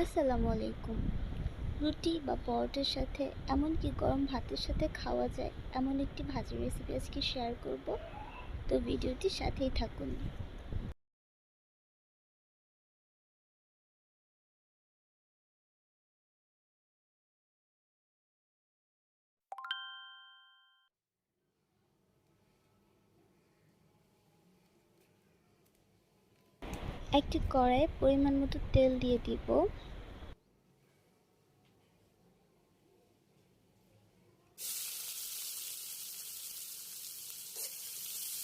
আসসালামু আলাইকুম। রুটি বা পরোটার সাথে এমনকি গরম ভাতের সাথে খাওয়া যায় এমন একটি ভাজির রেসিপি আজকে শেয়ার করব। তো ভিডিওটির সাথেই থাকুন। একটি কড়াইয়ে পরিমাণ মতো তেল দিয়ে দিব।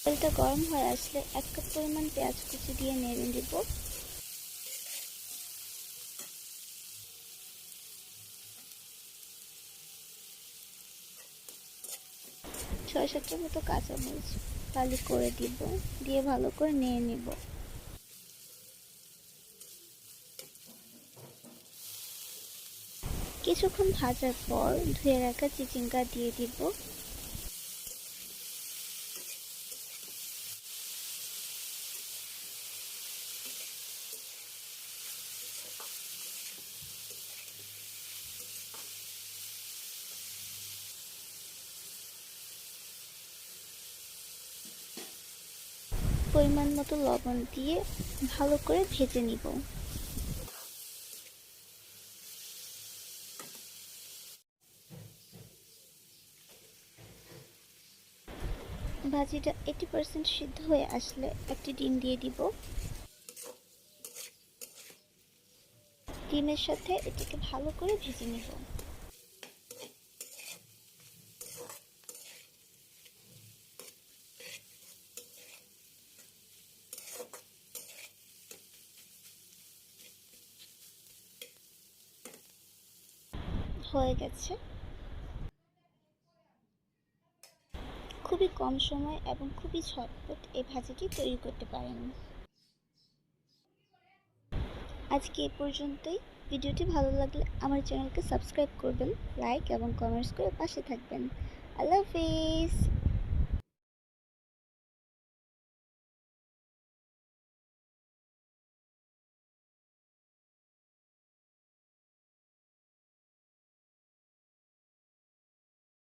তেলটা গরম হয়ে আসলে 1 কাপ পরিমাণ পেঁয়াজ কুচি দিয়ে নেড়ে দিব। ছয় সাতটার মতো কাঁচামরিচ ফালি করে দিব, দিয়ে ভালো করে নেড়ে নিব। কিছুক্ষণ ভাজার পর ধুয়ে রাখা চিচিঙ্গা দিয়ে দিব। পরিমাণ মতো লবণ দিয়ে ভালো করে ভেজে নিব। ভাজিটা 80% সিদ্ধ হয়ে আসলে একটি ডিম দিয়ে দিব। ডিমের সাথে এটাকে ভালো করে ভেজে নিব। হয়ে গেছে। খুবই কম সময় এবং খুবই ঝটপট এই ভাজিটি তৈরি করতে পারেন। আজকে এ পর্যন্তই। ভিডিওটি ভালো লাগলে আমার চ্যানেলকে সাবস্ক্রাইব করবেন, লাইক এবং কমেন্টস করে পাশে থাকবেন। আল্লাহ হাফিজ।